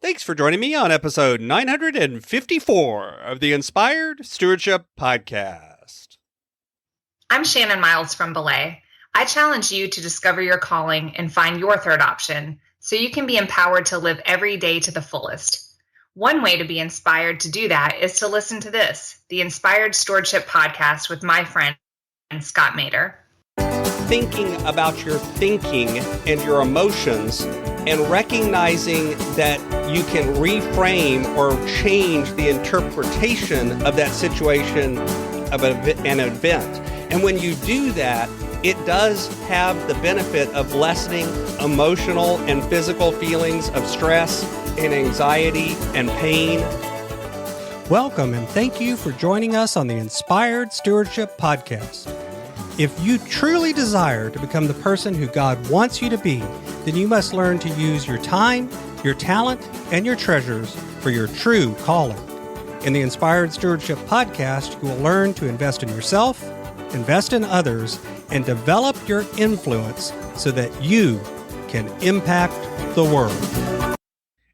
Thanks for joining me on episode 954 of the Inspired Stewardship Podcast. I'm Shannon Miles from Belay. I challenge you to discover your calling and find your third option so you can be empowered to live every day to the fullest. One way to be inspired to do that is to listen to this, the Inspired Stewardship Podcast with my friend, Scott Mader. Thinking about your thinking and your emotions and recognizing that you can reframe or change the interpretation of that situation of an event. And when you do that, it does have the benefit of lessening emotional and physical feelings of stress and anxiety and pain. Welcome and thank you for joining us on the Inspired Stewardship Podcast. If you truly desire to become the person who God wants you to be, then you must learn to use your time, your talent, and your treasures for your true calling. In the Inspired Stewardship Podcast, you will learn to invest in yourself, invest in others, and develop your influence so that you can impact the world.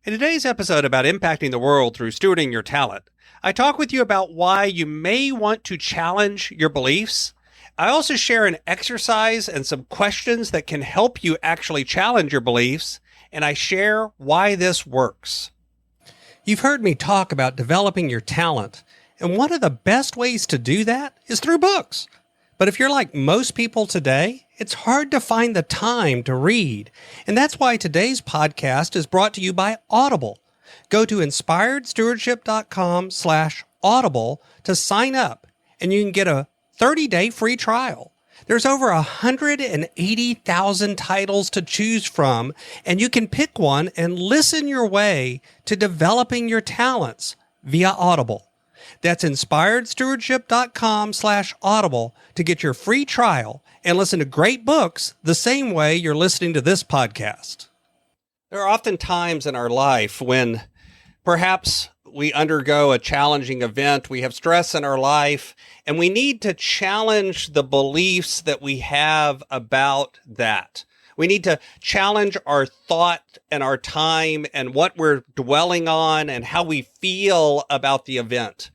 In today's episode about impacting the world through stewarding your talent, I talk with you about why you may want to challenge your beliefs. I also share an exercise and some questions that can help you actually challenge your beliefs, and I share why this works. You've heard me talk about developing your talent, and one of the best ways to do that is through books. But if you're like most people today, it's hard to find the time to read, and that's why today's podcast is brought to you by Audible. Go to inspiredstewardship.com/audible to sign up, and you can get a 30-day free trial. There's over 180,000 titles to choose from, and you can pick one and listen your way to developing your talents via Audible. That's inspiredstewardship.com/audible to get your free trial and listen to great books the same way you're listening to this podcast. There are often times in our life when perhaps we undergo a challenging event, we have stress in our life, and we need to challenge the beliefs that we have about that. We need to challenge our thought and our time and what we're dwelling on and how we feel about the event.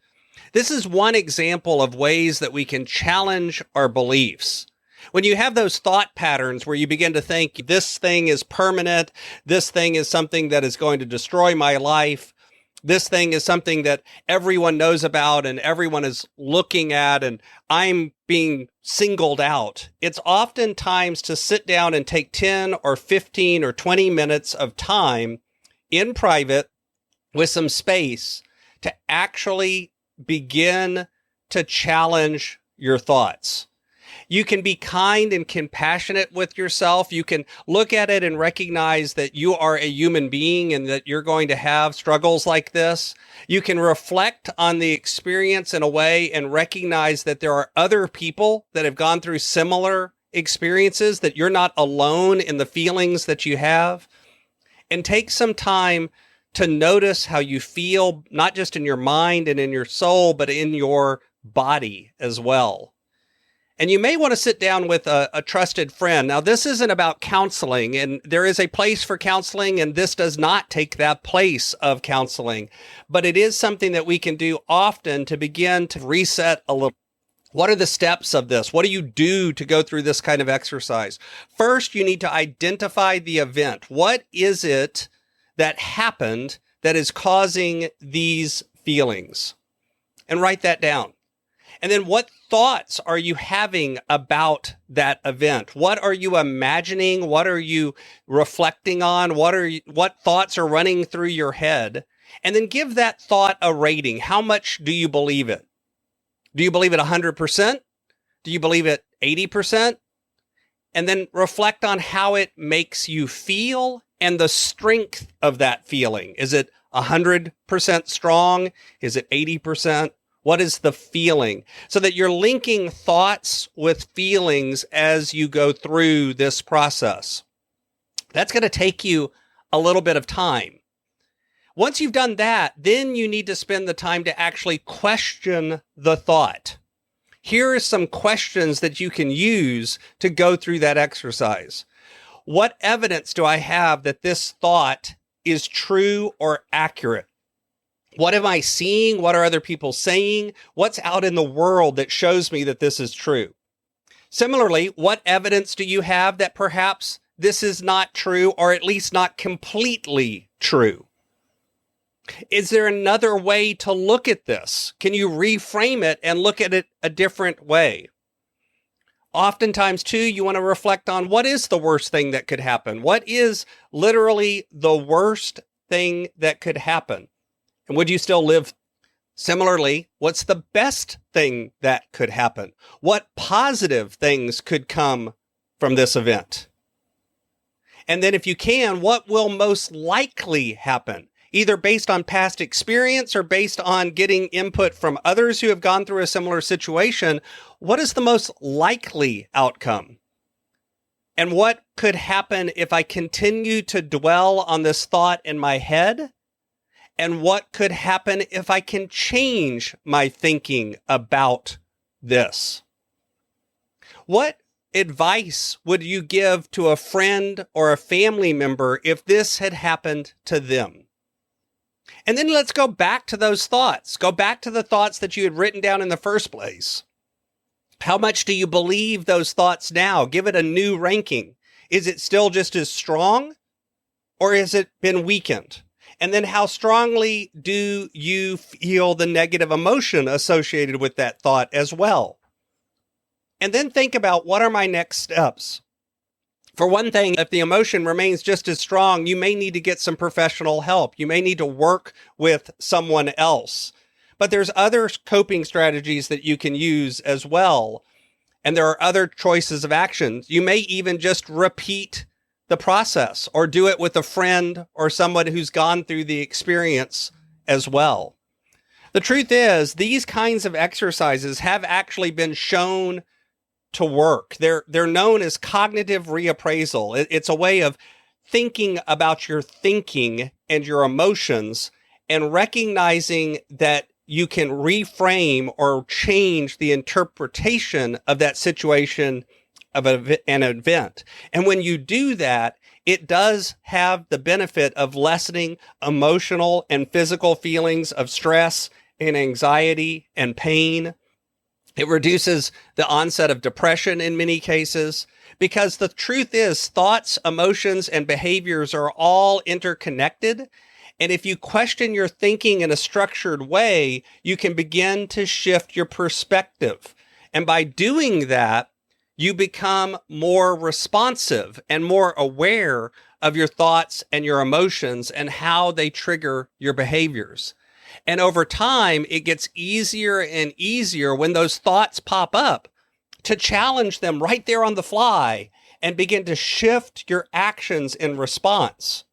This is one example of ways that we can challenge our beliefs. When you have those thought patterns where you begin to think, this thing is permanent, this thing is something that is going to destroy my life, this thing is something that everyone knows about and everyone is looking at, and I'm being singled out. It's oftentimes to sit down and take 10 or 15 or 20 minutes of time in private with some space to actually begin to challenge your thoughts. You can be kind and compassionate with yourself. You can look at it and recognize that you are a human being and that you're going to have struggles like this. You can reflect on the experience in a way and recognize that there are other people that have gone through similar experiences, that you're not alone in the feelings that you have. And take some time to notice how you feel, not just in your mind and in your soul, but in your body as well. And you may want to sit down with a trusted friend. Now, this isn't about counseling, and there is a place for counseling, and this does not take that place of counseling. But it is something that we can do often to begin to reset a little. What are the steps of this? What do you do to go through this kind of exercise? First, you need to identify the event. What is it that happened that is causing these feelings? And write that down. And then what thoughts are you having about that event? What are you imagining? What are you reflecting on? What thoughts are running through your head? And then give that thought a rating. How much do you believe it? Do you believe it 100%? Do you believe it 80%? And then reflect on how it makes you feel and the strength of that feeling. Is it 100% strong? Is it 80%? What is the feeling? So that you're linking thoughts with feelings as you go through this process. That's going to take you a little bit of time. Once you've done that, then you need to spend the time to actually question the thought. Here are some questions that you can use to go through that exercise. What evidence do I have that this thought is true or accurate? What am I seeing? What are other people saying? What's out in the world that shows me that this is true? Similarly, what evidence do you have that perhaps this is not true, or at least not completely true? Is there another way to look at this? Can you reframe it and look at it a different way? Oftentimes, too, you want to reflect on what is the worst thing that could happen? What is literally the worst thing that could happen? And would you still live? Similarly, what's the best thing that could happen? What positive things could come from this event? And then if you can, what will most likely happen? Either based on past experience or based on getting input from others who have gone through a similar situation, what is the most likely outcome? And what could happen if I continue to dwell on this thought in my head? And what could happen if I can change my thinking about this? What advice would you give to a friend or a family member if this had happened to them? And then let's go back to those thoughts. Go back to the thoughts that you had written down in the first place. How much do you believe those thoughts now? Give it a new ranking. Is it still just as strong, or has it been weakened? And then how strongly do you feel the negative emotion associated with that thought as well? And then think about, what are my next steps? For one thing, if the emotion remains just as strong, you may need to get some professional help. You may need to work with someone else. But there's other coping strategies that you can use as well. And there are other choices of actions. You may even just repeat the process, or do it with a friend or someone who's gone through the experience as well. The truth is, these kinds of exercises have actually been shown to work. They're known as cognitive reappraisal. It's a way of thinking about your thinking and your emotions and recognizing that you can reframe or change the interpretation of that situation of an event. And when you do that, it does have the benefit of lessening emotional and physical feelings of stress and anxiety and pain. It reduces the onset of depression in many cases, because the truth is, thoughts, emotions, and behaviors are all interconnected. And if you question your thinking in a structured way, you can begin to shift your perspective. And by doing that, you become more responsive and more aware of your thoughts and your emotions and how they trigger your behaviors. And over time, it gets easier and easier when those thoughts pop up to challenge them right there on the fly and begin to shift your actions in response.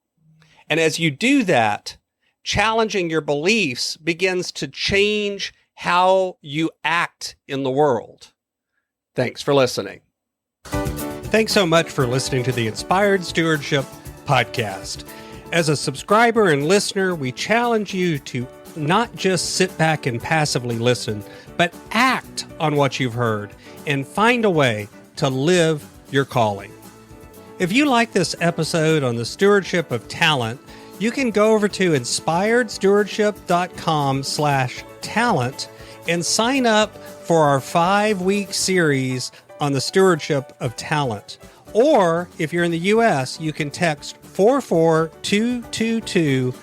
And as you do that, challenging your beliefs begins to change how you act in the world. Thanks for listening. Thanks so much for listening to the Inspired Stewardship podcast. As a subscriber and listener, we challenge you to not just sit back and passively listen, but act on what you've heard and find a way to live your calling. If you like this episode on the stewardship of talent, you can go over to inspiredstewardship.com/talent and sign up for our 5-week series on the stewardship of talent. Or if you're in the U.S., you can text 44222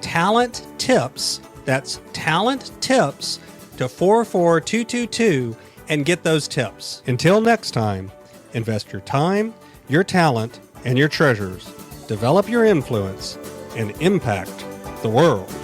talent tips. That's talent tips to 44222 and get those tips. Until next time, invest your time, your talent, and your treasures. Develop your influence and impact the world.